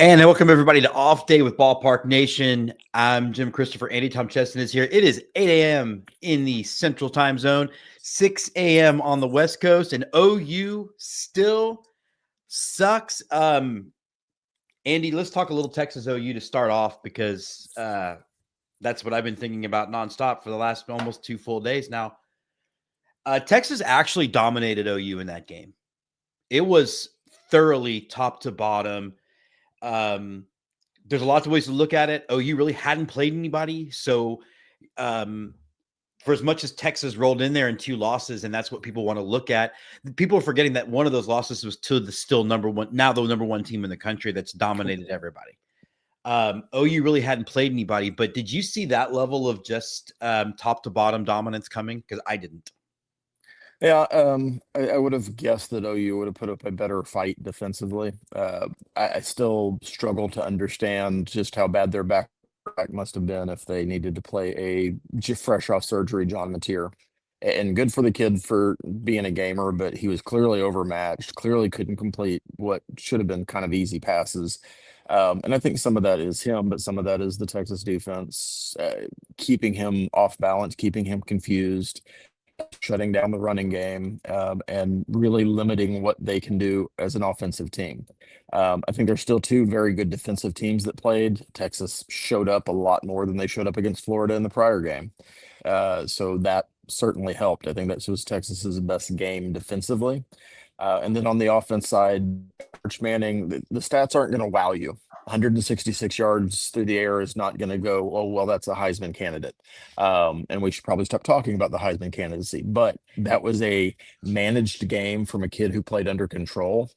And welcome everybody to Off Day with Ballpark Nation. I'm Jim Christopher. Andy Tom Cheston is here. It is 8 a.m. in the Central Time Zone, 6 a.m. on the West Coast, and OU still sucks. Andy, let's talk a little Texas OU to start off because that's what I've been thinking about nonstop for the last almost 2 full days now. Texas actually dominated OU in that game. It was thoroughly top to bottom. There's a lot of ways to look at it. OU really hadn't played anybody. So for as much as Texas rolled in there in 2 losses, and that's what people want to look at, people are forgetting that one of those losses was to the still number one team in the country that's dominated everybody. OU really hadn't played anybody, but did you see that level of just top to bottom dominance coming? Because I didn't. Yeah, I would have guessed that OU would have put up a better fight defensively. I still struggle to understand just how bad their back must have been if they needed to play a fresh off surgery John Mateer. And good for the kid for being a gamer, but he was clearly overmatched, clearly couldn't complete what should have been kind of easy passes. And I think some of that is him, but some of that is the Texas defense keeping him off balance, keeping him confused, shutting down the running game, and really limiting what they can do as an offensive team. I think there's still 2 very good defensive teams that played. Texas showed up a lot more than they showed up against Florida in the prior game. So that certainly helped. I think that was Texas's best game defensively. And then on the offense side, Arch Manning, the stats aren't going to wow you. 166 yards through the air is not going to go, oh, well, that's a Heisman candidate. And we should probably stop talking about the Heisman candidacy. But that was a managed game from a kid who played under control.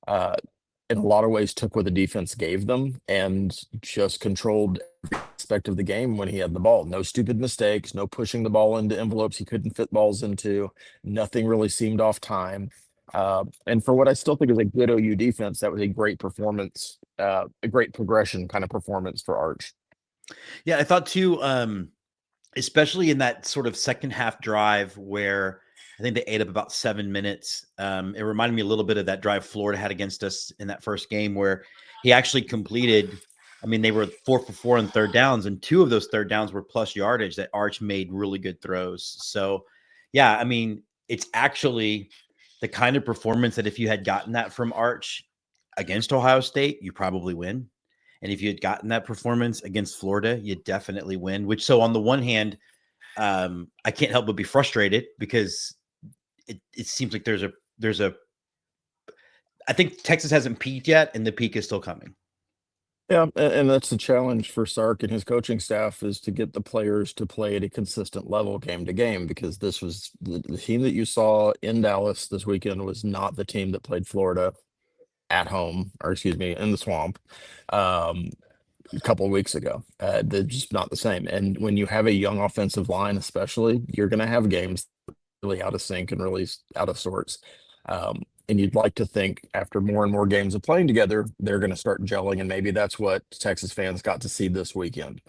In a lot of ways, took what the defense gave them and just controlled every aspect of the game when he had the ball. No stupid mistakes, no pushing the ball into envelopes he couldn't fit balls into. Nothing really seemed off time. And for what I still think is a good OU defense, that was a great performance, a great progression kind of performance for Arch. Yeah, I thought too, especially in that sort of second half drive where I think they ate up about 7 minutes. It reminded me a little bit of that drive Florida had against us in that first game where he actually completed. I mean, they were 4 for 4 on third downs, and 2 of those third downs were plus yardage that Arch made really good throws. So, yeah, I mean, it's actually the kind of performance that if you had gotten that from Arch against Ohio State, you probably win. And if you had gotten that performance against Florida, you definitely win. Which, so on the one hand, I can't help but be frustrated because it seems like there's a. I think Texas hasn't peaked yet, and the peak is still coming. Yeah, and that's the challenge for Sark and his coaching staff is to get the players to play at a consistent level game to game, because this was the team that you saw in Dallas this weekend was not the team that played Florida at home, or excuse me, in the swamp. A couple of weeks ago. They're just not the same. And when you have a young offensive line, especially, you're going to have games really out of sync and really out of sorts. And you'd like to think after more and more games of playing together, they're going to start gelling. And maybe that's what Texas fans got to see this weekend.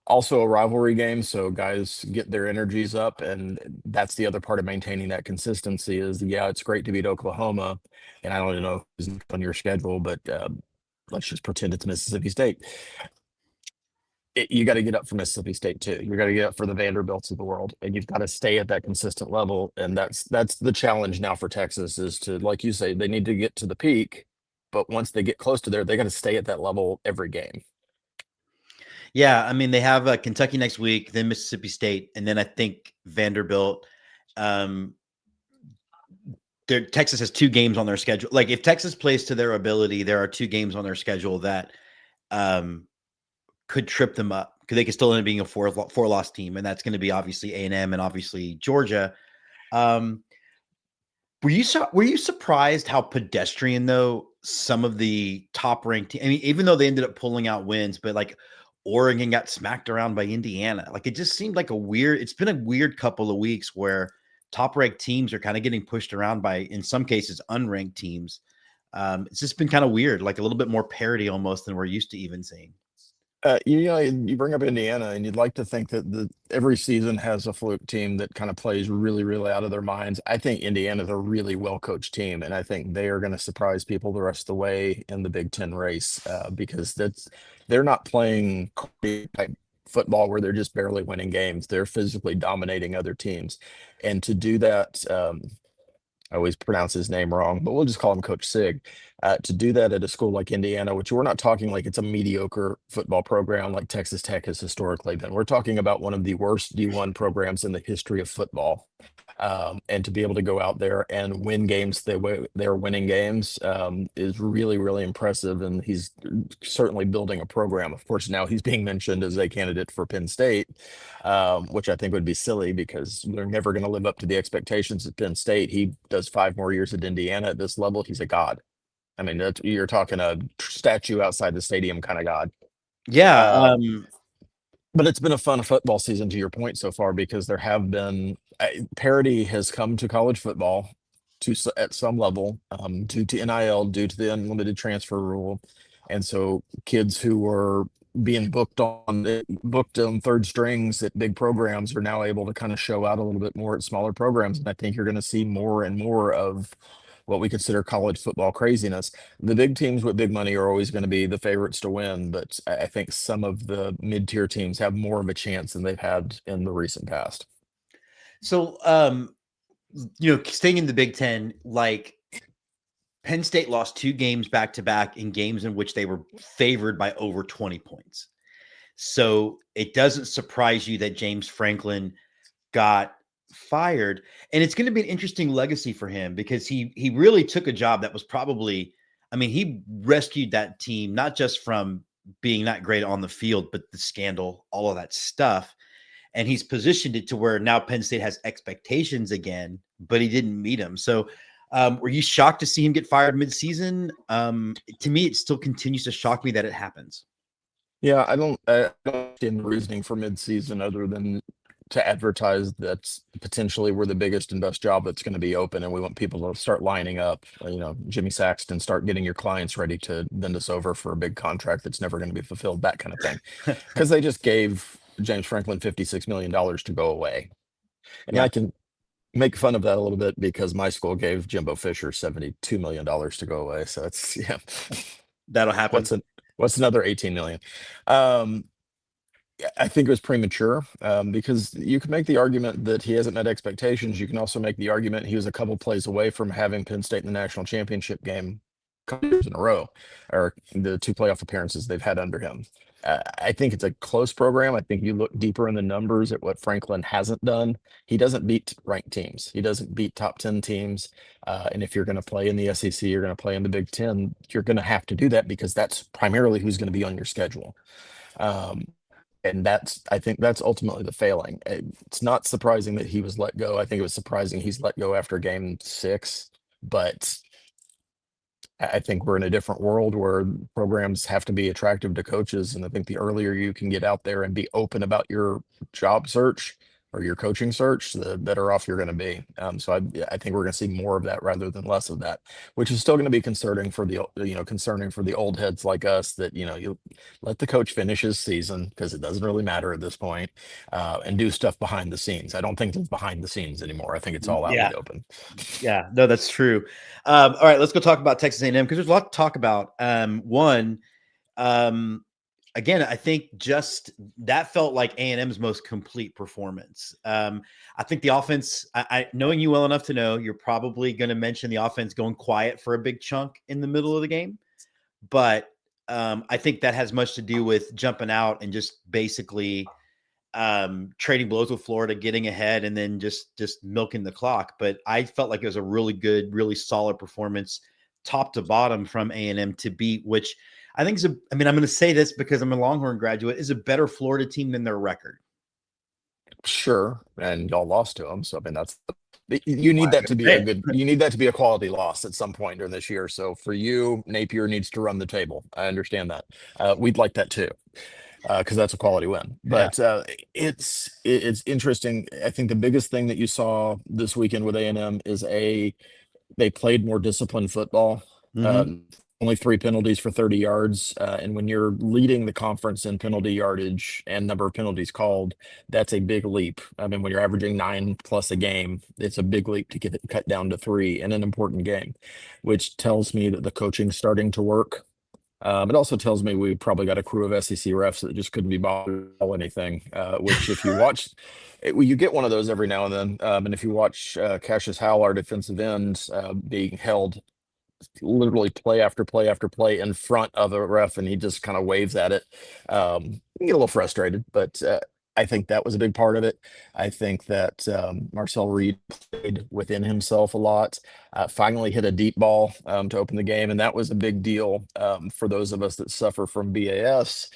Also a rivalry game, so guys get their energies up, and that's the other part of maintaining that consistency is, yeah, it's great to beat Oklahoma, and I don't even know who's on your schedule, but let's just pretend it's Mississippi State. You got to get up for Mississippi State too. You got to get up for the Vanderbilts of the world, and you've got to stay at that consistent level. And that's the challenge now for Texas is to, like you say, they need to get to the peak, but once they get close to there, they got to stay at that level every game. Yeah, I mean they have Kentucky next week, then Mississippi State, and then I think Vanderbilt. Texas has 2 games on their schedule. Like if Texas plays to their ability, there are 2 games on their schedule that could trip them up because they could still end up being a 4-loss team, and that's going to be obviously A&M and obviously Georgia. Were you surprised how pedestrian though some of the top ranked I mean, even though they ended up pulling out wins, but like Oregon got smacked around by Indiana. Like it just seemed like it's been a weird couple of weeks where top ranked teams are kind of getting pushed around by, in some cases, unranked teams. It's just been kind of weird, like a little bit more parity almost than we're used to even seeing. You bring up Indiana, and you'd like to think that every season has a fluke team that kind of plays really, really out of their minds. I think Indiana's a really well coached team, and I think they are going to surprise people the rest of the way in the Big Ten race because they're not playing type football where they're just barely winning games. They're physically dominating other teams, and to do that. I always pronounce his name wrong, but we'll just call him Coach Sig. To do that at a school like Indiana, which we're not talking like it's a mediocre football program like Texas Tech has historically been. We're talking about one of the worst D1 programs in the history of football. And to be able to go out there and win games the way they're winning games is really, really impressive. And he's certainly building a program. Of course, now he's being mentioned as a candidate for Penn State, which I think would be silly because they're never going to live up to the expectations at Penn State. He does 5 more years at Indiana at this level. He's a god. I mean, you're talking a statue outside the stadium kind of god. Yeah. Um, but it's been a fun football season to your point so far because there have been parity has come to college football at some level due to NIL, due to the unlimited transfer rule, and so kids who were being booked on third strings at big programs are now able to kind of show out a little bit more at smaller programs, and I think you're going to see more and more of what we consider college football craziness. The big teams with big money are always going to be the favorites to win, but I think some of the mid-tier teams have more of a chance than they've had in the recent past. So, staying in the Big Ten, like Penn State lost 2 games back to back in games in which they were favored by over 20 points. So it doesn't surprise you that James Franklin got fired. And it's going to be an interesting legacy for him because he really took a job that was probably, I mean, he rescued that team, not just from being not great on the field, but the scandal, all of that stuff. And he's positioned it to where now Penn State has expectations again, but he didn't meet them. So were you shocked to see him get fired midseason? To me, it still continues to shock me that it happens. Yeah, I don't understand the reasoning for mid-season other than to advertise that's potentially we're the biggest and best job that's going to be open, and we want people to start lining up. Jimmy Saxton, start getting your clients ready to bend us over for a big contract that's never going to be fulfilled, that kind of thing. Because they just gave James Franklin $56 million to go away, and Yeah, I can make fun of that a little bit because my school gave Jimbo Fisher $72 million to go away. So it's yeah. that'll happen. What's an what's another 18 million? Um, I think it was premature because you can make the argument that he hasn't met expectations. You can also make the argument he was a couple plays away from having Penn State in the national championship game a couple years in a row, or the 2 playoff appearances they've had under him. I think it's a close program. I think you look deeper in the numbers at what Franklin hasn't done. He doesn't beat ranked teams. He doesn't beat top 10 teams. And if you're going to play in the SEC, you're going to play in the Big Ten, you're going to have to do that because that's primarily who's going to be on your schedule. And I think that's ultimately the failing. It's not surprising that he was let go. I think it was surprising he's let go after game 6, but I think we're in a different world where programs have to be attractive to coaches. And I think the earlier you can get out there and be open about your job search or your coaching search, the better off you're going to be. So I think we're going to see more of that rather than less of that, which is still going to be concerning for the old heads like us that, you let the coach finish his season because it doesn't really matter at this point, and do stuff behind the scenes. I don't think it's behind the scenes anymore. I think it's all out in Yeah, the open. yeah, no, that's true. All right, let's go talk about Texas A&M because there's a lot to talk about. One, um, again, I think just that felt like A&M's most complete performance. I think the offense, knowing you well enough to know, you're probably going to mention the offense going quiet for a big chunk in the middle of the game. But I think that has much to do with jumping out and just basically trading blows with Florida, getting ahead, and then just milking the clock. But I felt like it was a really good, really solid performance, top to bottom from A&M to beat, which I think I'm going to say this because I'm a Longhorn graduate, is a better Florida team than their record. Sure, and y'all lost to them. So I mean, you need I'm that going to to be say a it. good. You need that to be a quality loss at some point during this year. So for you, Napier needs to run the table. I understand that. We'd like that too, because that's a quality win. Yeah. But it's interesting. I think the biggest thing that you saw this weekend with A&M is they played more disciplined football. Mm-hmm. only 3 penalties for 30 yards. And when you're leading the conference in penalty yardage and number of penalties called, that's a big leap. I mean, when you're averaging 9+ a game, it's a big leap to get it cut down to 3 in an important game, which tells me that the coaching's starting to work. It also tells me we probably got a crew of SEC refs that just couldn't be bothered to call anything. Which, if you watch, you get one of those every now and then. And if you watch Cassius Howell, our defensive end, being held literally play after play after play in front of a ref, and he just kind of waves at it. You get a little frustrated, but I think that was a big part of it. I think that Marcel Reed played within himself a lot. Finally hit a deep ball to open the game, and that was a big deal for those of us that suffer from BAS.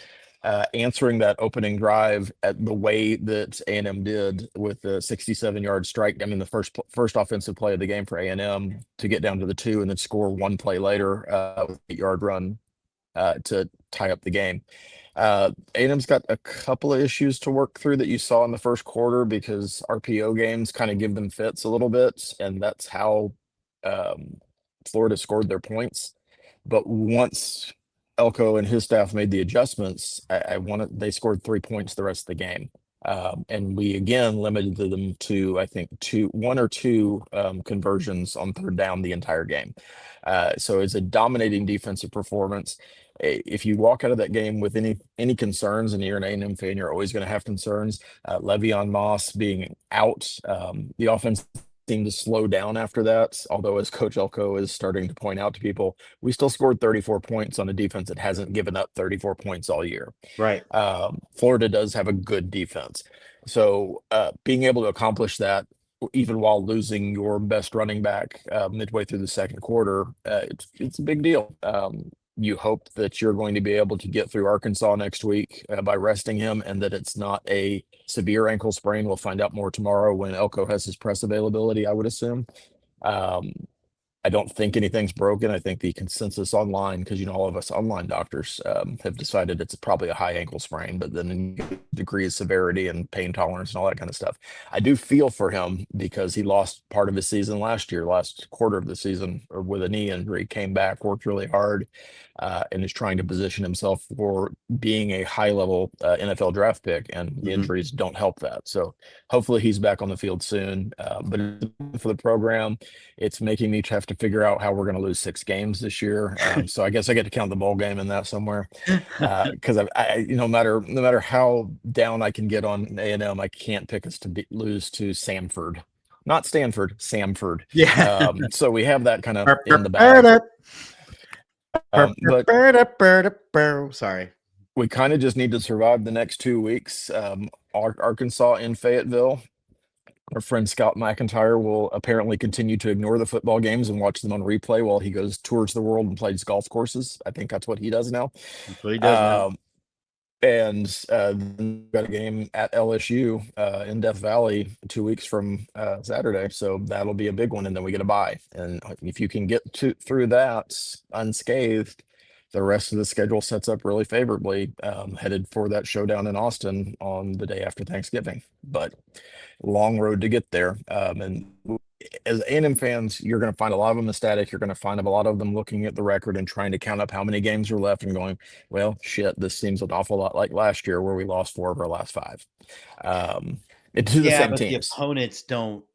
Answering that opening drive at the way that A&M did with the 67-yard strike. I mean, the first offensive play of the game for A&M to get down to the 2 and then score one play later with an 8-yard run to tie up the game. A&M's got a couple of issues to work through that you saw in the first quarter because RPO games kind of give them fits a little bit, and that's how Florida scored their points. But once Elko and his staff made the adjustments, they scored 3 points the rest of the game. And we again limited them to, I think, one or two conversions on third down the entire game. So it's a dominating defensive performance. If you walk out of that game with any concerns, and you're an A&M fan, you're always going to have concerns. Le'Veon Moss being out, the offense seemed to slow down after that. Although, as Coach Elko is starting to point out to people, we still scored 34 points on a defense that hasn't given up 34 points all year. Right. Florida does have a good defense. So being able to accomplish that, even while losing your best running back midway through the second quarter, it's a big deal. You hope that you're going to be able to get through Arkansas next week by resting him, and that it's not a severe ankle sprain. We'll find out more tomorrow when Elko has his press availability, I would assume. I don't think anything's broken. I think the consensus online, because all of us online doctors have decided it's probably a high ankle sprain, but then in degree of severity and pain tolerance and all that kind of stuff. I do feel for him because he lost part of his season last year, last quarter of the season, or with a knee injury, came back, worked really hard, and is trying to position himself for being a high level NFL draft pick, and the injuries don't help that. So hopefully he's back on the field soon. But for the program, it's making me have to figure out how we're going to lose 6 games this year. So I guess I get to count the bowl game in that somewhere, because no matter how down I can get on A&M, I can't pick us to lose to Samford, not Stanford, Samford. Yeah. So we have that kind of in the bag. But sorry. We kind of just need to survive the next 2 weeks. Arkansas in Fayetteville. Our friend Scott McIntyre will apparently continue to ignore the football games and watch them on replay while he goes tours the world and plays golf courses. I think that's what he does now. That's what he does now. And then got a game at LSU in Death Valley 2 weeks from Saturday. So that'll be a big one. And then we get a bye. And if you can get through that unscathed, the rest of the schedule sets up really favorably, headed for that showdown in Austin on the day after Thanksgiving. But long road to get there. And as A&M fans, you're going to find a lot of them ecstatic. You're going to find a lot of them looking at the record and trying to count up how many games are left and going, well, shit, this seems an awful lot like last year where we lost 4 of our last 5. To the same teams. The opponents don't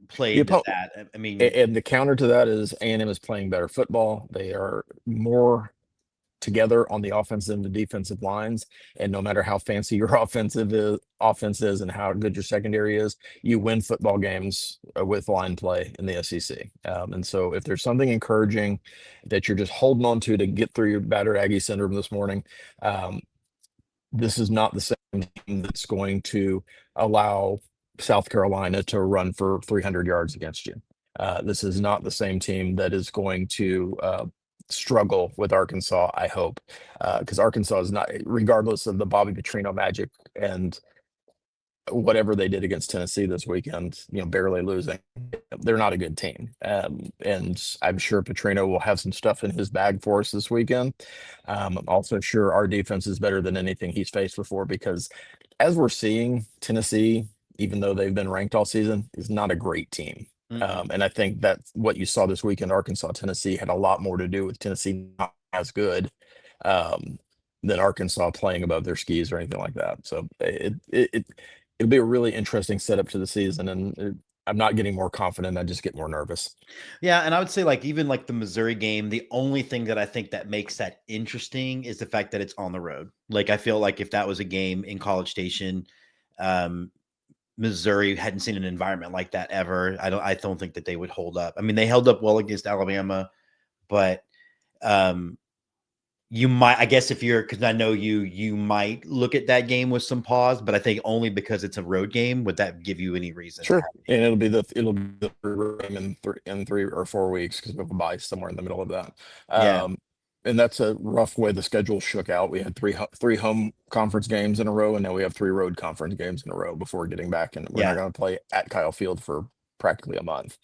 play into that. I mean, and the counter to that is A&M is playing better football. They are more together on the offensive and the defensive lines, and no matter how fancy your offense is and how good your secondary is, you win football games with line play in the SEC. And so if there's something encouraging that you're just holding on to get through your battered Aggie syndrome this morning, this is not the same team that's going to allow South Carolina to run for 300 yards against you. This is not the same team that is going to struggle with Arkansas, I hope, because Arkansas is not, regardless of the Bobby Petrino magic and whatever they did against Tennessee this weekend, barely losing, they're not a good team. And I'm sure Petrino will have some stuff in his bag for us this weekend. I'm also sure our defense is better than anything he's faced before, because as we're seeing, Tennessee, even though they've been ranked all season, is not a great team. Mm-mm. And I think that what you saw this weekend, Arkansas, Tennessee, had a lot more to do with Tennessee not as good um, than Arkansas playing above their skis or anything like that. So it'll be a really interesting setup to the season, and I'm not getting more confident. I just get more nervous. Yeah, and I would say like even like the Missouri game, the only thing that I think that makes that interesting is the fact that it's on the road. Like I feel like if that was a game in College Station, um, Missouri hadn't seen an environment like that ever. I don't think that they would hold up. I mean, they held up well against Alabama, but um you might, I guess, if you're, because I know you might look at that game with some pause, but I think only because it's a road game would that give you any reason to Sure, have and it'll be the third game in 3 or 4 weeks because we'll buy somewhere in the middle of that. yeah, And that's a rough way the schedule shook out. We had three home conference games in a row, and now we have three road conference games in a row before getting back. And we're not yeah, going to play at Kyle Field for practically a month.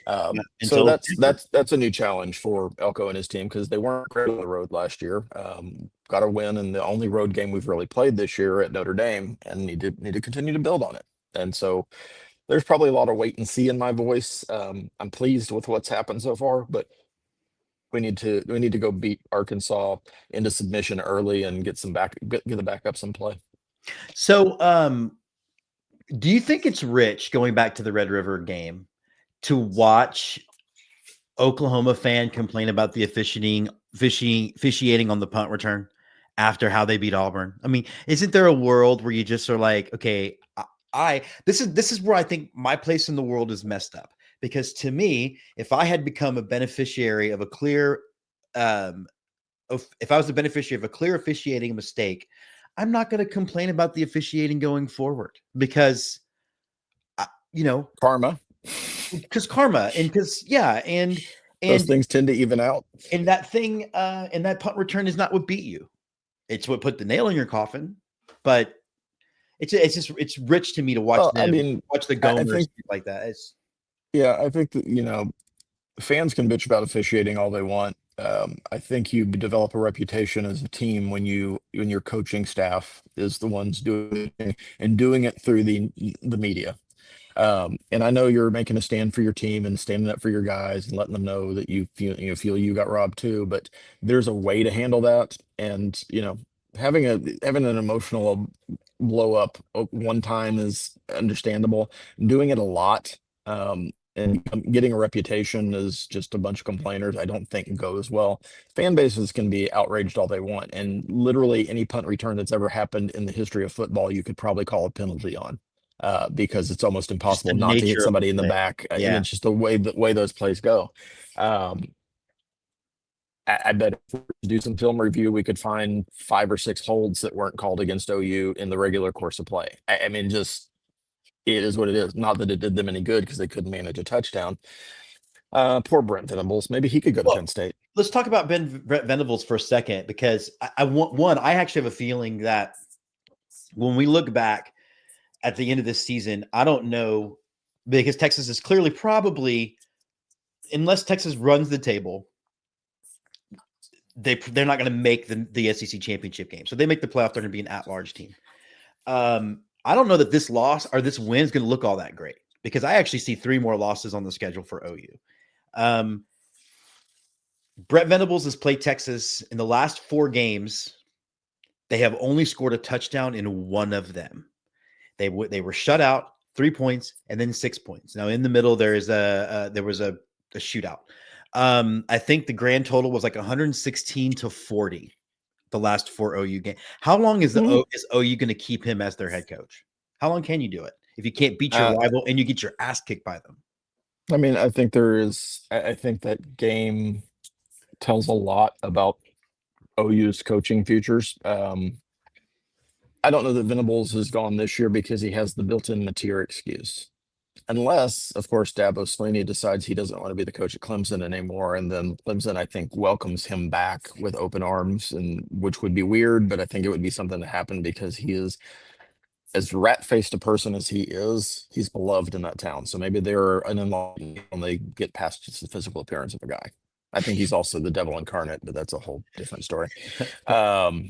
yeah, So until that's September. that's a new challenge for Elko and his team because they weren't great on the road last year. Got a win in the only road game we've really played this year at Notre Dame, and need to continue to build on it. And so there's probably a lot of wait and see in my voice. I'm pleased with what's happened so far, but we need to go beat Arkansas into submission early and get the backups in play. So, do you think it's rich going back to the Red River game to watch Oklahoma fan complain about the officiating on the punt return after how they beat Auburn? I mean, isn't there a world where you just are like, okay, this is where I think my place in the world is messed up because to me, if I had become a beneficiary of a clear, um, if I was the beneficiary of a clear officiating mistake, I'm not going to complain about the officiating going forward because, you know, Karma. because karma and because yeah, and Those and things tend to even out. and that thing, and that punt return is not what beat you. It's what put the nail in your coffin. But it's rich to me to watch Well, I them mean, watch the I Gomers think, like that. It's yeah, I think that, fans can bitch about officiating all they want. I think you develop a reputation as a team when your coaching staff is the ones doing it and doing it through the media. And I know you're making a stand for your team and standing up for your guys and letting them know that you feel you got robbed too. But there's a way to handle that, and having an emotional blow up one time is understandable. Doing it a lot, and getting a reputation as just a bunch of complainers, I don't think goes well. Fan bases can be outraged all they want, and literally any punt return that's ever happened in the history of football, you could probably call a penalty on because it's almost just the impossible not to hit nature of the somebody in the play. back, and Yeah. it's just the way those plays go. Um, I bet if we do some film review, we could find 5 or 6 holds that weren't called against OU in the regular course of play. I mean, just it is what it is. Not that it did them any good because they couldn't manage a touchdown. Poor Brent Venables. Maybe he could go to Well, Penn State. let's talk about Brett Venables for a second because I want one. I actually have a feeling that when we look back at the end of this season, I don't know because Texas is clearly probably, unless Texas runs the table, they're not going to make the SEC championship game. So they make the playoff, they're going to be an at-large team. I don't know that this loss or this win is going to look all that great because I actually see 3 more losses on the schedule for OU. Brett Venables has played Texas in the last 4 games. They have only scored a touchdown in one of them. They were shut out, 3 points and then 6 points. Now in the middle there was a shootout. I think the grand total was like 116-40 the last 4 OU games. How long is Mhm. is OU going to keep him as their head coach? How long can you do it if you can't beat your Uh, rival and you get your ass kicked by them? I mean, I think there is. I think that game tells a lot about OU's coaching futures. I don't know that Venables has gone this year because he has the built-in Mateer excuse. Unless, of course, Dabo Slaney decides he doesn't want to be the coach at Clemson anymore, and then Clemson, I think, welcomes him back with open arms, and which would be weird, but I think it would be something to happen because he is as rat-faced a person as he is. He's beloved in that town, so maybe they're an in-law when they get past just the physical appearance of a guy. I think he's also the devil incarnate, but that's a whole different story. Um,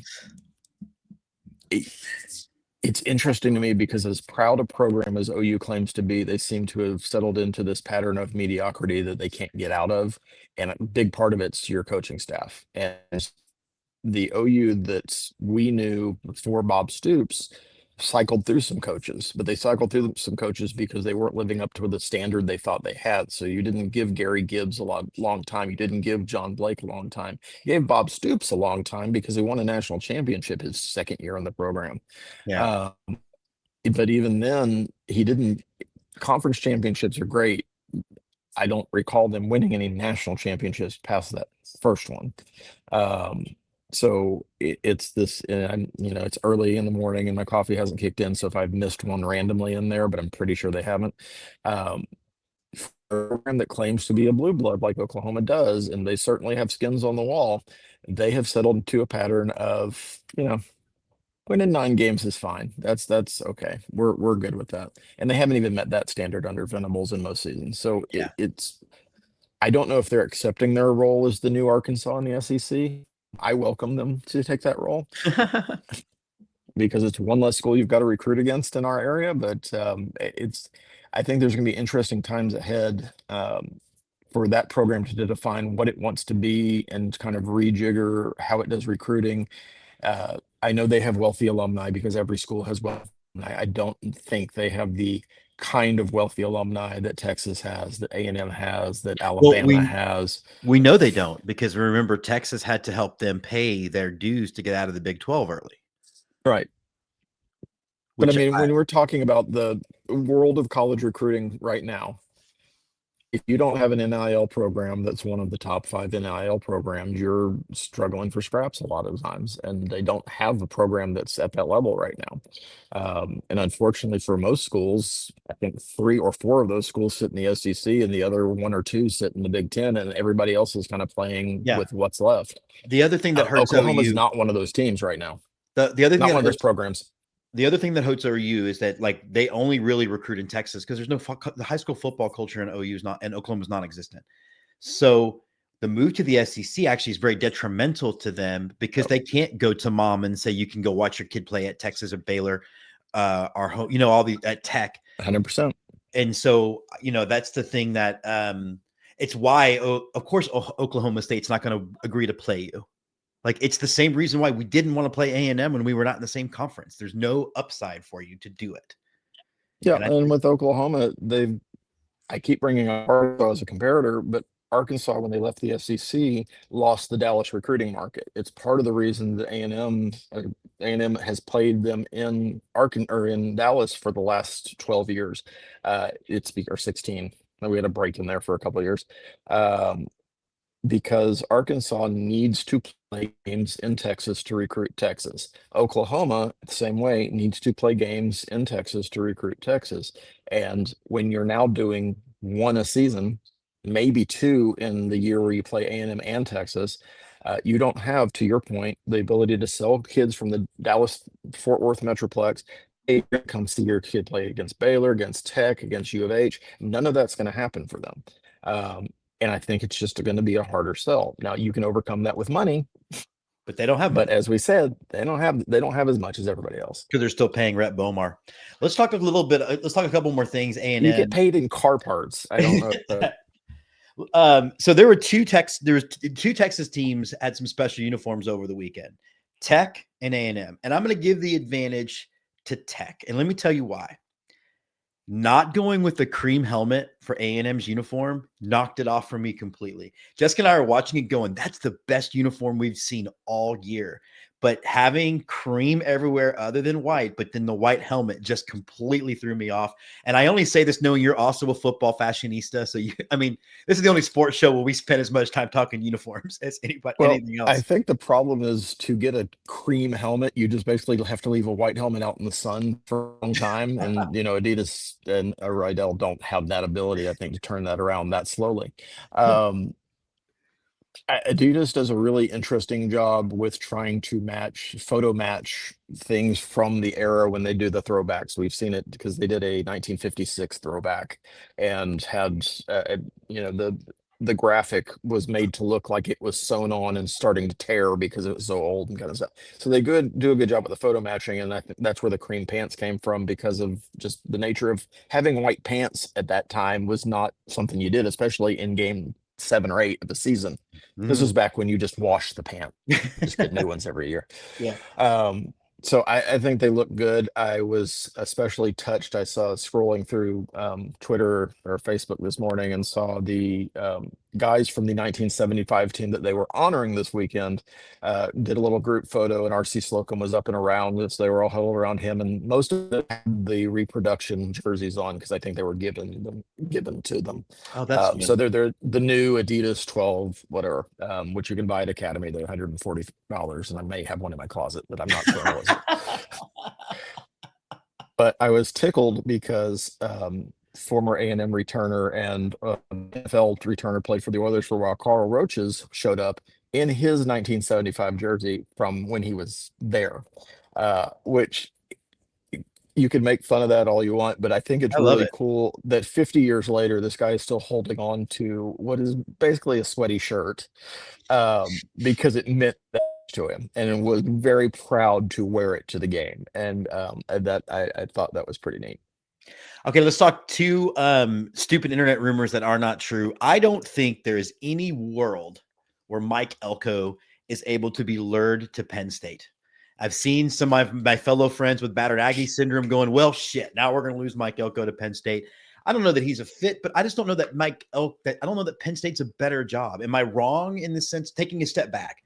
It's interesting to me because as proud a program as OU claims to be, they seem to have settled into this pattern of mediocrity that they can't get out of. And a big part of it's your coaching staff. And the OU that we knew before Bob Stoops cycled through some coaches, but they cycled through some coaches because they weren't living up to the standard they thought they had. So you didn't give Gary Gibbs a long time. You didn't give John Blake a long time. You gave Bob Stoops a long time because he won a national championship his second year in the program. Yeah. Uh, but even then, he didn't. Conference championships are great. I don't recall them winning any national championships past that first one. Um, so it's this, and it's early in the morning and my coffee hasn't kicked in. So if I've missed one randomly in there, but I'm pretty sure they haven't. For a program that claims to be a blue blood like Oklahoma does, and they certainly have skins on the wall, they have settled into a pattern of, winning 9 games is fine. That's okay. We're good with that. And they haven't even met that standard under Venables in most seasons. So Yeah. it's I don't know if they're accepting their role as the new Arkansas in the SEC. I welcome them to take that role because it's one less school you've got to recruit against in our area. But I think there's going to be interesting times ahead for that program to define what it wants to be and kind of rejigger how it does recruiting. I know they have wealthy alumni because every school has wealthy alumni. I don't think they have the kind of wealthy alumni that Texas has, that A&M has, that Well, Alabama we has. we know they don't because remember Texas had to help them pay their dues to get out of the Big 12 early, Right. But I which mean, when we're talking about the world of college recruiting right now, if you don't have an NIL program that's one of the top 5 NIL programs, you're struggling for scraps a lot of times, and they don't have a program that's at that level right now. And unfortunately for most schools, I think 3 or 4 of those schools sit in the SEC, and the other 1 or 2 sit in the Big Ten, and everybody else is kind of playing yeah. with what's left. The other thing that hurts Oklahoma's OU, not one of those teams right now, the other thing not that one of those hurts programs. the other thing that hurts OU is that like they only really recruit in Texas because there's no the high school football culture in OU is not and Oklahoma is non-existent. So the move to the SEC actually is very detrimental to them because they can't go to mom and say you can go watch your kid play at Texas or Baylor, or all the at Tech. 100%. And so that's the thing that it's why of course Oklahoma State's not going to agree to play you. Like it's the same reason why we didn't want to play A&M when we were not in the same conference. There's no upside for you to do it. Yeah, And I and think with Oklahoma, I keep bringing up Arkansas as a comparator, but Arkansas, when they left the SEC, lost the Dallas recruiting market. It's part of the reason that A&M has played them in Arkansas or in Dallas for the last 12 years. Or 16. We had a break in there for a couple of years. Because Arkansas needs to play games in Texas to recruit Texas. Oklahoma, the same way, needs to play games in Texas to recruit Texas. And when you're now doing 1 a season, maybe 2 in the year where you play A&M and Texas, you don't have, to your point, the ability to sell kids from the Dallas-Fort Worth Metroplex. Hey, come see your kid play against Baylor, against Tech, against U of H. None of that's going to happen for them. And I think it's just going to be a harder sell. Now you can overcome that with money, but they don't have but money as we said, they don't have as much as everybody else. because they're still paying Rhett Bomar. Let's talk a little bit. Let's talk a couple more things. You get A&M. paid in car parts. I don't know. So there were two Texas teams had some special uniforms over the weekend, Tech and A&M. And I'm going to give the advantage to Tech. And let me tell you why. Not going with the cream helmet for A&M's uniform knocked it off for me completely. Jessica and I are watching it going, that's the best uniform we've seen all year. But having cream everywhere other than white, but then the white helmet just completely threw me off. And I only say this knowing you're also a football fashionista. So this is the only sports show where we spend as much time talking uniforms as Well, anything I else. think the problem is to get a cream helmet, you just basically have to leave a white helmet out in the sun for a long time. And, Adidas and Rydell don't have that ability, I think, to turn that around that slowly. Adidas does a really interesting job with trying to photo match things from the era when they do the throwbacks. We've seen it because they did a 1956 throwback and had, the the graphic was made to look like it was sewn on and starting to tear because it was so old and kind of stuff. So they do a good job with the photo matching, and I think that's where the cream pants came from, because of just the nature of having white pants at that time was not something you did, especially in game 7 or 8 of the season. This was Mm. back when you just wash the pant, just get new ones every year. Yeah. Um, so I think they look good. I was especially touched. I saw scrolling through Twitter or Facebook this morning and saw the guys from the 1975 team that they were honoring this weekend did a little group photo, and RC Slocum was up and around this. They were all huddled around him, and most of them had the reproduction jerseys on because I think they were given to them. Oh, that's So fun. they're the new Adidas 12 whatever, which you can buy at Academy. They're $140, and I may have one in my closet, but I'm not sure. But I was tickled because former A&M returner and NFL returner, played for the Oilers for a while, Carl Roaches, showed up in his 1975 jersey from when he was there, which you can make fun of that all you want, but I think it's I love really it. cool that 50 years later, this guy is still holding on to what is basically a sweaty shirt, because it meant that to him, and was very proud to wear it to the game. And that I thought that was pretty neat. Okay, let's talk two stupid internet rumors that are not true. I don't think there is any world where Mike Elko is able to be lured to Penn State. I've seen some of my fellow friends with battered Aggie syndrome going, well, shit, now we're going to lose Mike Elko to Penn State. I don't know that he's a fit, but I just don't know that I don't know that Penn State's a better job. Am I wrong in this sense? Taking a step back,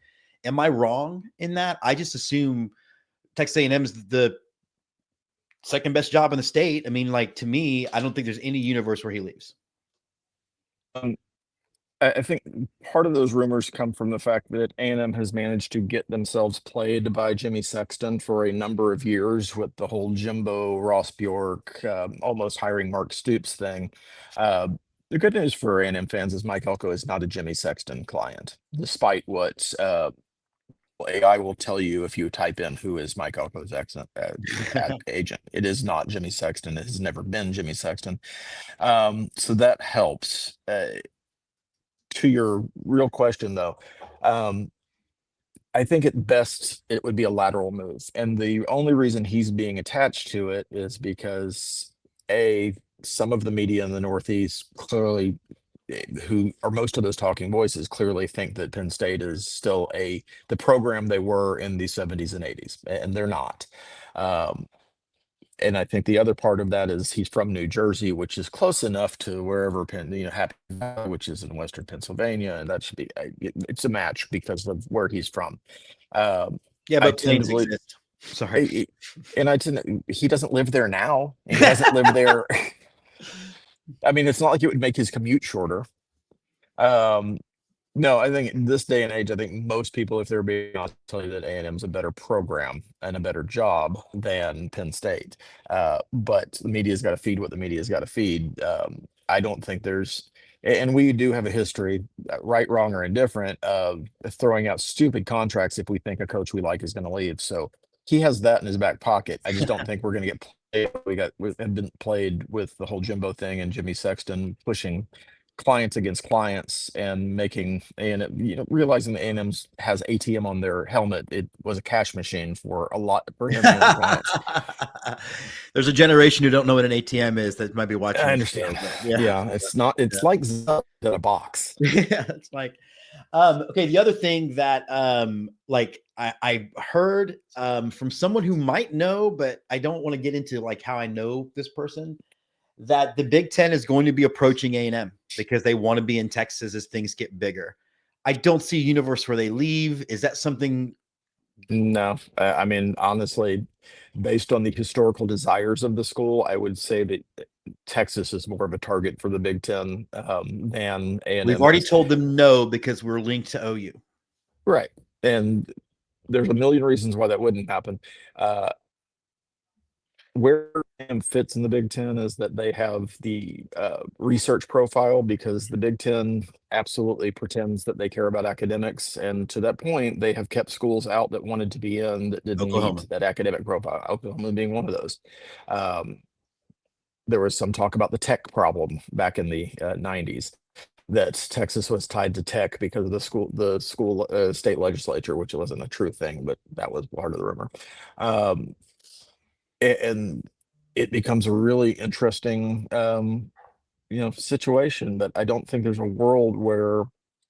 am I wrong in that? I just assume Texas A&M is the second best job in the state. I mean, like, to me, I don't think there's any universe where he leaves. Um, I think part of those rumors come from the fact that A&M has managed to get themselves played by Jimmy Sexton for a number of years with the whole Jimbo, Ross Bjork, almost hiring Mark Stoops thing. The good news for A&M fans is Mike Elko is not a Jimmy Sexton client, despite what AI will tell you if you type in who is Mike Elko's ad agent. It is not Jimmy Sexton. It has never been Jimmy Sexton. So that helps. To your real question, though, I think at best it would be a lateral move. And the only reason he's being attached to it is because, A, some of the media in the Northeast clearly, who are most of those talking voices, clearly think that Penn State is still the program they were in the 70s and 80s, and they're not. Um, and I think the other part of that is he's from New Jersey, which is close enough to wherever Happy Valley, which is in Western Pennsylvania, and that should be it's a match because of where he's from. Um, Yeah, I but tend to planes believe, exist. Sorry. and I tend he doesn't live there now, and he hasn't lived there. I mean, it's not like it would make his commute shorter. Um, No, I think in this day and age, I think most people, if they're being honest, tell you that A&M is a better program and a better job than Penn State. But the media's got to feed what the media's got to feed. I don't think and we do have a history, right, wrong, or indifferent, of throwing out stupid contracts if we think a coach we like is going to leave. So he has that in his back pocket. I just don't think we're going to get played. We have been played with the whole Jimbo thing and Jimmy Sexton pushing clients against clients and making and realizing that A&M has ATM on their helmet. It was a cash machine for him and everyone else. There's a generation who don't know what an ATM is that might be watching I this show, understand. but yeah. Yeah, it's not. It's like Zelda in a box. Yeah, it's like okay, the other thing that like I heard from someone who might know, but I don't want to get into like how I know this person, that the Big Ten is going to be approaching A&M because they want to be in Texas as things get bigger. I don't see a universe where they leave. Is that something? No, I mean, honestly, based on the historical desires of the school, I would say that Texas is more of a target for the Big Ten than We've A&M already is. told them no because we're linked to OU. Right, and there's a million reasons why that wouldn't happen. Uh, where A&M fits in the Big Ten is that they have the research profile, because the Big Ten absolutely pretends that they care about academics. And to that point, they have kept schools out that wanted to be in that didn't Oklahoma. meet that academic profile, Oklahoma being one of those. There was some talk about the tech problem back in the 90s. that Texas was tied to Tech because of the school state legislature, which wasn't a true thing, but that was part of the rumor. Um, and it becomes a really interesting situation. But I don't think there's a world where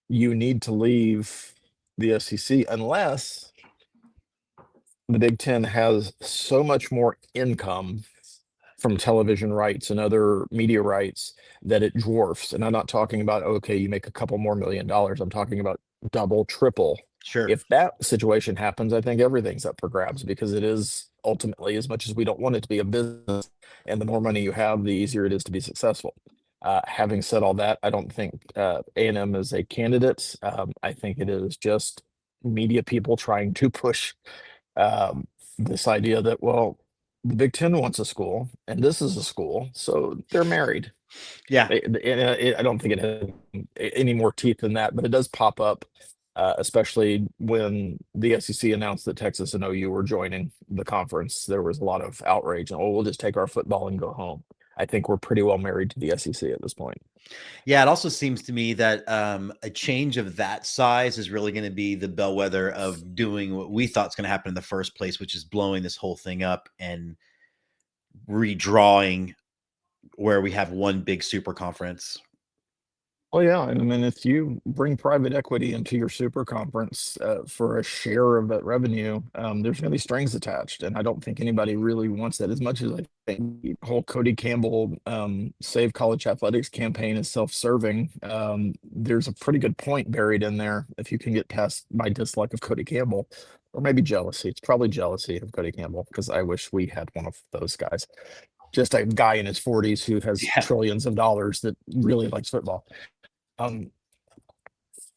you need to leave the SEC unless the Big Ten has so much more income from television rights and other media rights that it dwarfs. And I'm not talking about, okay, you make a couple more $1 million. I'm talking about double, triple. Sure. If that situation happens, I think everything's up for grabs, because it is ultimately, as much as we don't want it to be a business, and the more money you have, the easier it is to be successful. Having said all that, I don't think A&M is a candidate. I think it is just media people trying to push um, this idea that, well, the Big Ten wants a school and this is a school, so they're married. Yeah. I don't think it has any more teeth than that, but it does pop up, especially when the SEC announced that Texas and OU were joining the conference. There was a lot of outrage. Oh, we'll just take our football and go home. I think we're pretty well married to the SEC at this point. Yeah, it also seems to me that a change of that size is really going to be the bellwether of doing what we thought is going to happen in the first place, which is blowing this whole thing up and redrawing where we have one big super conference. Oh yeah, and I mean, if you bring private equity into your super conference for a share of that revenue, there's going to be strings attached, and I don't think anybody really wants that. As much as I think the whole Cody Campbell Save College Athletics campaign is self-serving, there's a pretty good point buried in there if you can get past my dislike of Cody Campbell, or maybe jealousy. It's probably jealousy of Cody Campbell, because I wish we had one of those guys. Just a guy in his 40s who has Yeah, trillions of dollars that really likes football. Um,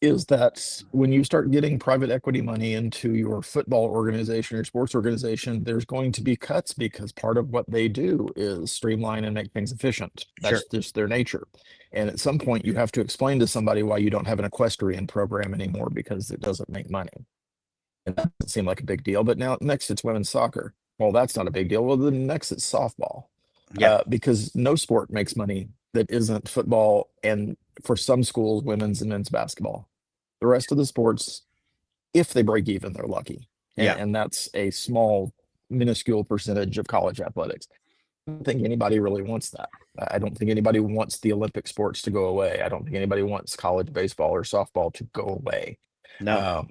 is that when you start getting private equity money into your football organization or sports organization, there's going to be cuts, because part of what they do is streamline and make things efficient. sure. That's just their nature. And at some point, you have to explain to somebody why you don't have an equestrian program anymore, because it doesn't make money. And that doesn't seem like a big deal. But now next it's women's soccer. Well, that's not a big deal. Well, then next it's softball, Yeah, because no sport makes money that isn't football, and for some schools, women's and men's basketball. The rest of the sports, if they break even, they're lucky. And, yeah. and that's a small, minuscule percentage of college athletics. I don't think anybody really wants that. I don't think anybody wants the Olympic sports to go away. I don't think anybody wants college baseball or softball to go away. No, Um,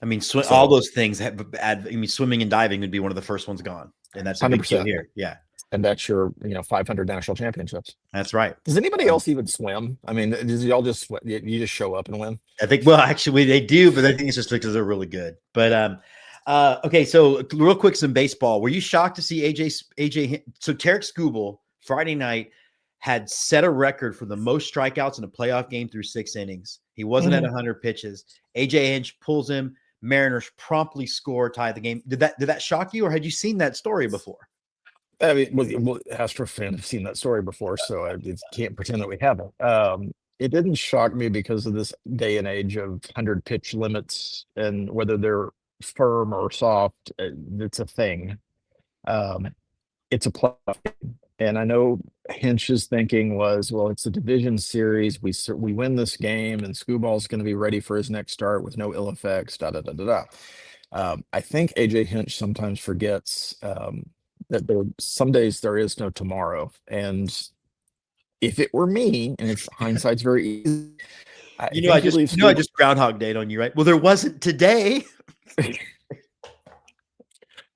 I mean, all so those things have add. I mean, swimming and diving would be one of the first ones gone, and that's a big deal 100%. here. Yeah, And that's your, 500 national championships. that's right. Does anybody Um, else even swim? I mean, does y'all just you just show up and win? I think, well, actually, they do, but I think it's just because they're really good. But okay, so real quick, some baseball. Were you shocked to see AJ? So Tarek Skubal Friday night had set a record for the most strikeouts in a playoff game through 6 innings. He wasn't at Mhm. 100 pitches. AJ Hinch pulls him. Mariners promptly score, tie the game. Did that shock you, or had you seen that story before? I mean, Astro fan have seen that story before, so I can't pretend that we haven't. It didn't shock me because of this day and age of 100 pitch limits, and whether they're firm or soft, it's a thing. Um, it's a playoff game. And I know Hinch's thinking was, well, it's a division series. We win this game, and Scooball's going to be ready for his next start with no ill effects. Da da da da da. I think AJ Hinch sometimes forgets that some days there is no tomorrow. And if it were me, and it's hindsight's very easy, I You know, think you leave I Scooball. just Groundhog Day on you, right? Well, there wasn't today.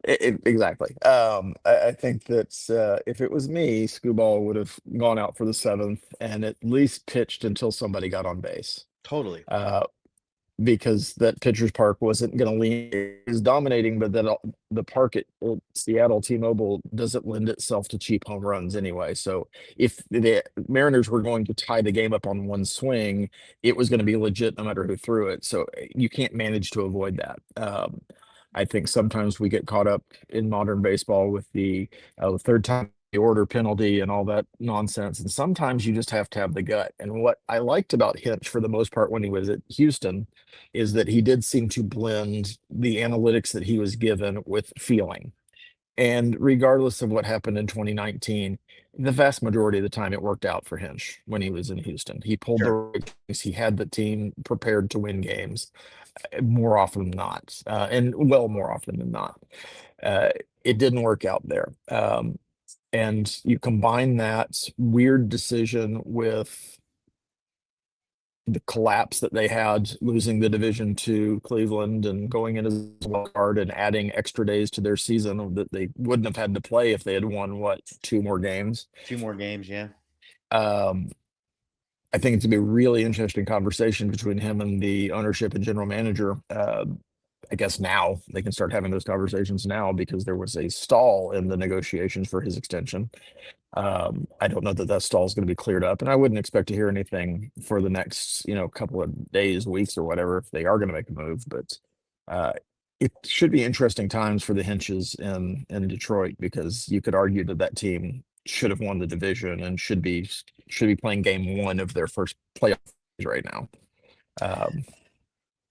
Exactly. I think that if it was me, Scooball would have gone out for the seventh and at least pitched until somebody got on base. Totally. Uh, because that pitcher's park wasn't going to lean. It was dominating, but the park at Seattle T-Mobile doesn't lend itself to cheap home runs anyway. So if the Mariners were going to tie the game up on one swing, it was going to be legit no matter who threw it. So you can't manage to avoid that. I think sometimes we get caught up in modern baseball with the third time the order penalty and all that nonsense. And sometimes you just have to have the gut. And what I liked about Hinch for the most part when he was at Houston is that he did seem to blend the analytics that he was given with feeling. And regardless of what happened in 2019, the vast majority of the time it worked out for Hinch when he was in Houston. He pulled the Sure. right things. He had the team prepared to win games more often than not, and well more often than not. Uh, it didn't work out there. And you combine that weird decision with the collapse that they had losing the division to Cleveland and going into the wild card and adding extra days to their season that they wouldn't have had to play if they had won two more games. 2 more games, yeah. Um, I think it's gonna be a really interesting conversation between him and the ownership and general manager. I guess now they can start having those conversations now because there was a stall in the negotiations for his extension. I don't know that that stall is going to be cleared up, and I wouldn't expect to hear anything for the next, couple of days, weeks, or whatever if they are going to make a move. But uh, it should be interesting times for the Hinches in Detroit because you could argue that that team should have won the division and should be playing game one of their first playoff right now. Um,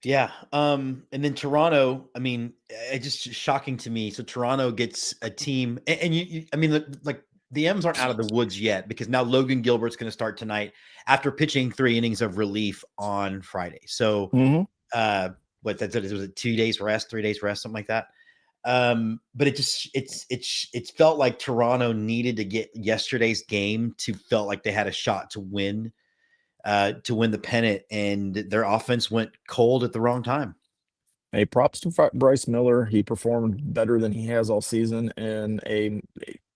Yeah. And then Toronto, I mean, it's just shocking to me. So Toronto gets a team, and I mean, like the M's aren't out of the woods yet because now Logan Gilbert's going to start tonight after pitching 3 innings of relief on Friday. So, mhm. uh, what that's it was it 2 days rest, 3 days rest, something like that. But it's felt like Toronto needed to get yesterday's game to felt like they had a shot to win the pennant, and their offense went cold at the wrong time. Hey, props to Bryce Miller. He performed better than he has all season in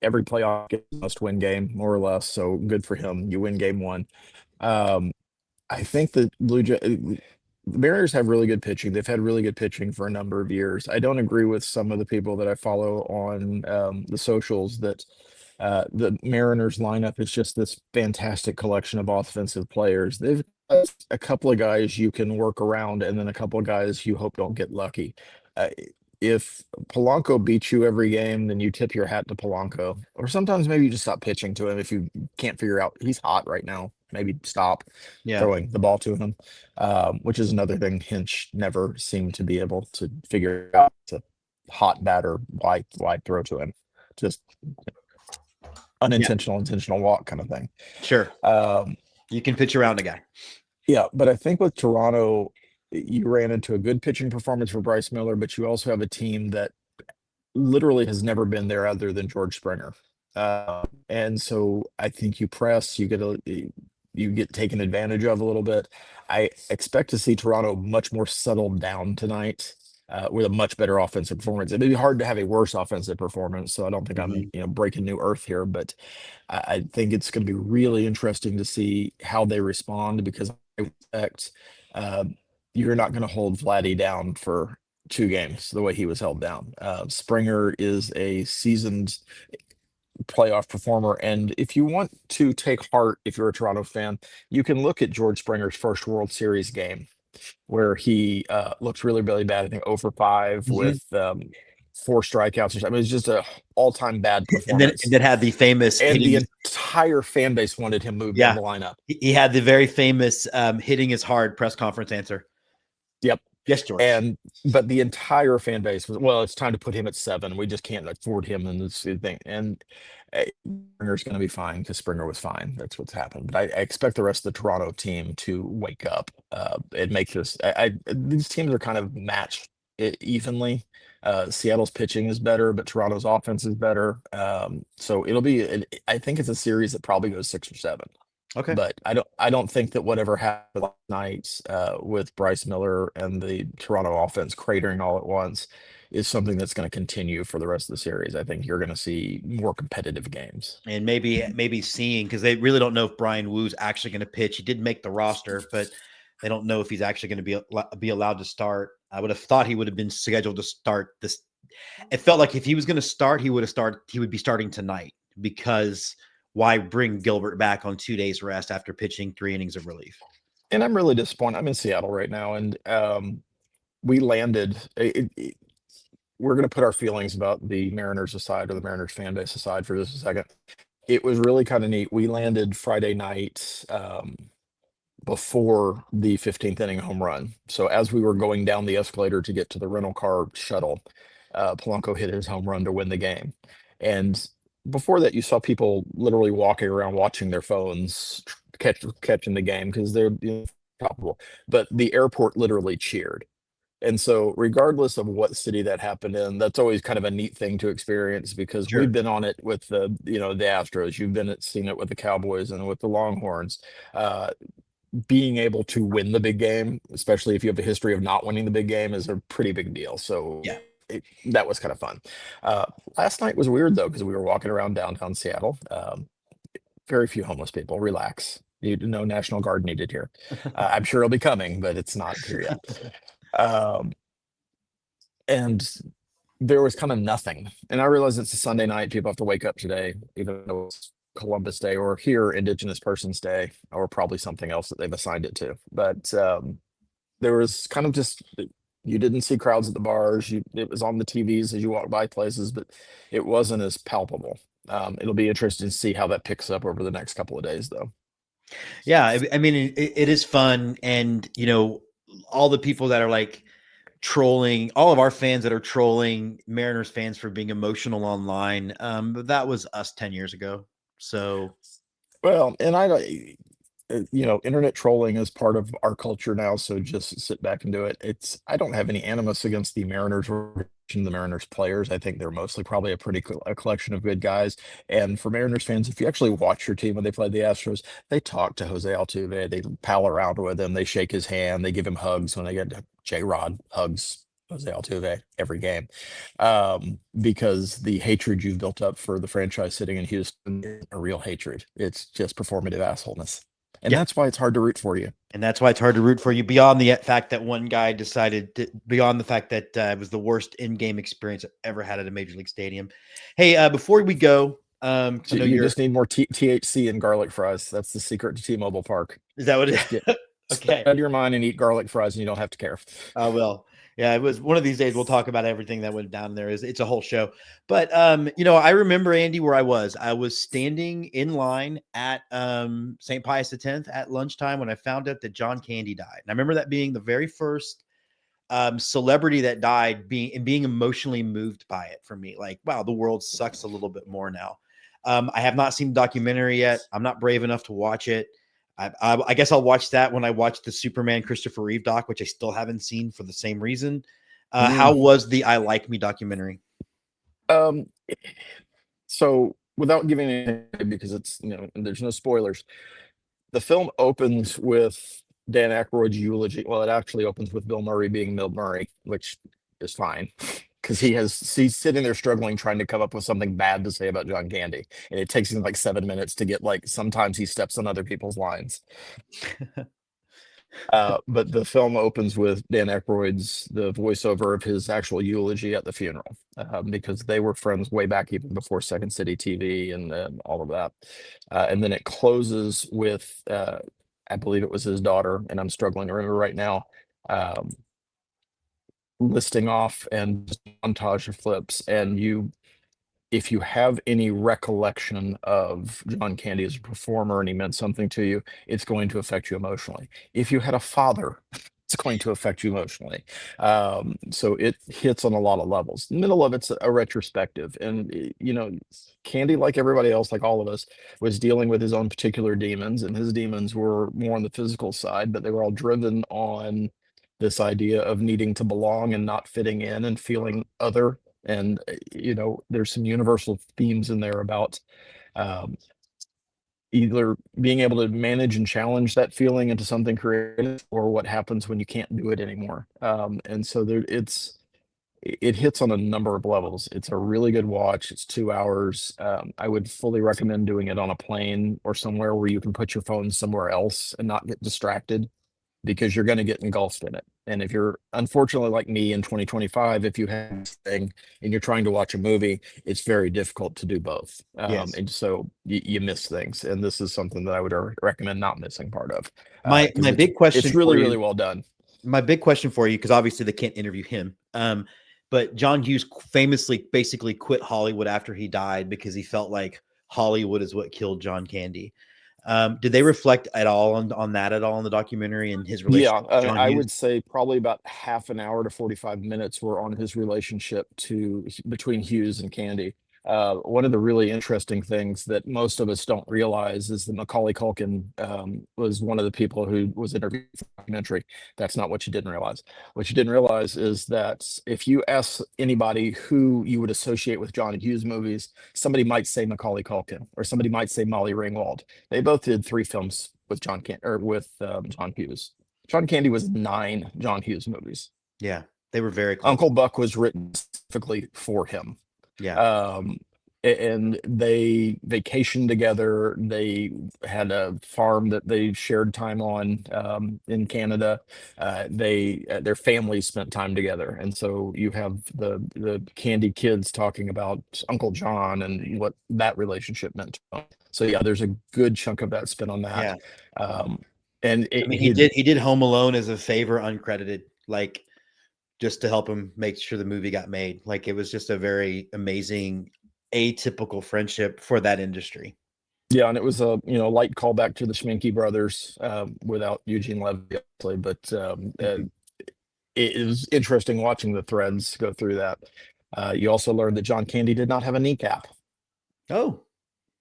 every playoff must-win game, more or less. So good for him. You win game one. Um, I think the the Mariners have really good pitching. They've had really good pitching for a number of years. I don't agree with some of the people that I follow on the socials that the Mariners lineup is just this fantastic collection of offensive players. They've got a couple of guys you can work around, and then a couple of guys you hope don't get lucky. Uh, if Polanco beats you every game, then you tip your hat to Polanco. Or sometimes maybe you just stop pitching to him if you can't figure out he's hot right now. Maybe stop Yeah. throwing the ball to him, which is another thing Hinch never seemed to be able to figure out. It's a hot batter, why throw to him? Just Yeah. unintentional, intentional walk kind of thing. Sure. Um, You can pitch around a guy. yeah, but I think with Toronto, you ran into a good pitching performance for Bryce Miller, but you also have a team that literally has never been there other than George Springer. And so I think you get taken advantage of a little bit. I expect to see Toronto much more settled down tonight. With a much better offensive performance. It'd be hard to have a worse offensive performance, so I don't think I'm Mhm. breaking new earth here, but I think it's going to be really interesting to see how they respond because I expect uh, you're not going to hold Vladdy down for 2 games the way he was held down. Springer is a seasoned playoff performer, and if you want to take heart, if you're a Toronto fan, you can look at George Springer's first World Series game where he looks really, really bad. I think 0 for 5 Mhm. with 4 strikeouts or something. It was just a all-time bad And performance. then had the famous And hitting the his entire fan base wanted him moved down yeah. the lineup. He had the very famous hitting his hard press conference answer. Yep. Yes, George. And but the entire fan base was, well, it's time to put him at 7. We just can't afford him in this thing. And Springer's going to be fine because Springer was fine. That's what's happened. But I expect the rest of the Toronto team to wake up and make this. These teams are kind of matched evenly. Seattle's pitching is better, but Toronto's offense is better. So it'll be. I think it's a series that probably goes 6 or 7. Okay. But I don't think that whatever happened last night with Bryce Miller and the Toronto offense cratering all at once is something that's going to continue for the rest of the series. I think you're going to see more competitive games. And maybe seeing because they really don't know if Brian Woo's actually going to pitch. He did make the roster, but they don't know if he's actually going to be allowed to start. I would have thought he would have been scheduled to start this. It felt like if he was going to start, he would be starting tonight because why bring Gilbert back on 2 days rest after pitching 3 innings of relief? And I'm really disappointed. I'm in Seattle right now, and we landed. We're going to put our feelings about the Mariners aside or the Mariners fan base aside for just a second. It was really kind of neat. We landed Friday night before the 15th inning home run. So as we were going down the escalator to get to the rental car shuttle, Polanco hit his home run to win the game. And before that, you saw people literally walking around watching their phones, catching the game because they're probable. But the airport literally cheered. And so, regardless of what city that happened in, that's always kind of a neat thing to experience because we've Sure. been on it with the Astros. You've seen it with the Cowboys and with the Longhorns. Being able to win the big game, especially if you have a history of not winning the big game, is a pretty big deal. So Yeah. that was kind of fun. Last night was weird though because we were walking around downtown Seattle. Very few homeless people. Relax. No National Guard needed here. I'm sure it'll be coming, but it's not here yet. Um, and there was kind of nothing. And I realize it's a Sunday night. People have to wake up today, even though it's Columbus Day or here Indigenous Persons Day, or probably something else that they've assigned it to. But there was kind of just you didn't see crowds at the bars. It was on the TVs as you walk by places, but it wasn't as palpable. It'll be interesting to see how that picks up over the next couple of days, though. Yeah. I mean, it is fun. And, all the people that are like trolling, all of our fans that are trolling Mariners fans for being emotional online. But that was us 10 years ago. So, Well, and I internet trolling is part of our culture now, so just sit back and do it. I don't have any animus against the Mariners or the Mariners players. I think they're mostly probably a collection of good guys. And for Mariners fans, if you actually watch your team when they play the Astros, they talk to Jose Altuve, they pal around with him, they shake his hand, they give him hugs when they get J-Rod hugs Jose Altuve every game, because the hatred you've built up for the franchise sitting in Houston is a real hatred. It's just performative assholeness. And yeah. that's why it's hard to root for you. And that's why it's hard to root for you beyond the fact that one guy beyond the fact that it was the worst in-game experience I've ever had at a major league stadium. Hey, before we go, I know You just need more THC and garlic fries. That's the secret to T-Mobile Park. is that what it Just is? get Okay. out of your mind and eat garlic fries, and you don't have to care. I will. Yeah, it was one of these days. We'll talk about everything that went down there. It's a whole show. But I remember, Andy, where I was. I was standing in line at St. Pius X at lunchtime when I found out that John Candy died. And I remember that being the very first celebrity that died, being emotionally moved by it for me. Like, wow, the world sucks a little bit more now. I have not seen the documentary yet. I'm not brave enough to watch it. I guess I'll watch that when I watch the Superman Christopher Reeve doc, which I still haven't seen for the same reason. How was the I Like Me documentary? Um, so without giving it, because it's there's no spoilers. The film opens with Dan Aykroyd's eulogy. Well, it actually opens with Bill Murray being Bill Murray, which is fine because he's sitting there struggling trying to come up with something bad to say about John Candy, and it takes him like 7 minutes to get sometimes he steps on other people's lines. But the film opens with Dan Aykroyd's the voiceover of his actual eulogy at the funeral, because they were friends way back even before Second City TV and all of that. And then it closes with I believe it was his daughter, and I'm struggling to remember right now, um, listing off and just a montage of flips. And if you have any recollection of John Candy as a performer and he meant something to you, it's going to affect you emotionally. If you had a father, it's going to affect you emotionally. So it hits on a lot of levels. The middle of it's a retrospective. And, Candy, like everybody else, like all of us, was dealing with his own particular demons. And his demons were more on the physical side, but they were all driven on this idea of needing to belong and not fitting in and feeling other. And there's some universal themes in there about um, either being able to manage and challenge that feeling into something creative, or what happens when you can't do it anymore. And so it hits on a number of levels. It's a really good watch. It's 2 hours. I would fully recommend doing it on a plane or somewhere where you can put your phone somewhere else and not get distracted, because you're going to get engulfed in it. And if you're unfortunately like me in 2025, if you have this thing and you're trying to watch a movie, it's very difficult to do both. Yes. And so you miss things. And this is something that I would recommend not missing part of. My 'Cause big question it's really, for you, really well done. my big question for you, because obviously they can't interview him. But John Hughes famously basically quit Hollywood after he died because he felt like Hollywood is what killed John Candy. Did they reflect at all on that at all in the documentary and his Yeah, relationship with John I Hughes? would say probably about half an hour to 45 minutes were on his relationship between Hughes and Candy. One of the really interesting things that most of us don't realize is that Macaulay Culkin was one of the people who was interviewed for the documentary. That's not what you didn't realize. What you didn't realize is that if you ask anybody who you would associate with John Hughes movies, somebody might say Macaulay Culkin or somebody might say Molly Ringwald. They both did 3 films with John Hughes. John Candy was 9 John Hughes movies. Yeah, they were very close. Uncle Buck was written specifically for him. Yeah. Um, and they vacationed together. They had a farm that they shared time on in Canada. Their families spent time together, and so you have the Candy kids talking about Uncle John and what that relationship meant to them. So yeah, there's a good chunk of that spent on that. Yeah. And I mean, he did Home Alone as a favor, uncredited, like just to help him make sure the movie got made. Like it was just a very amazing, atypical friendship for that industry. Yeah, and it was a light callback to the Schminke brothers without Eugene Levy, obviously, but Mhm. it was interesting watching the threads go through that. You also learned that John Candy did not have a kneecap Oh,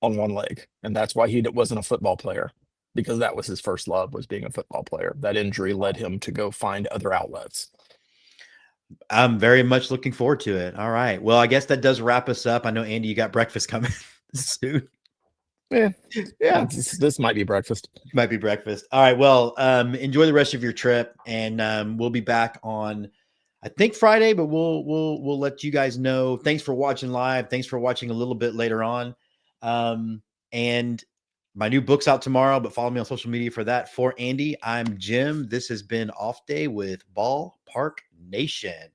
on one leg, and that's why he wasn't a football player, because that was his first love, was being a football player. That injury led him to go find other outlets. I'm very much looking forward to it. All right. Well, I guess that does wrap us up. I know, Andy, you got breakfast coming soon. Yeah, Yeah. this might be breakfast. Might be breakfast. All right. Well, enjoy the rest of your trip, and we'll be back on, I think, Friday, but we'll let you guys know. Thanks for watching live. Thanks for watching a little bit later on. And my new book's out tomorrow, but follow me on social media for that. For Andy, I'm Jim. This has been Off Day with Ballpark Nation.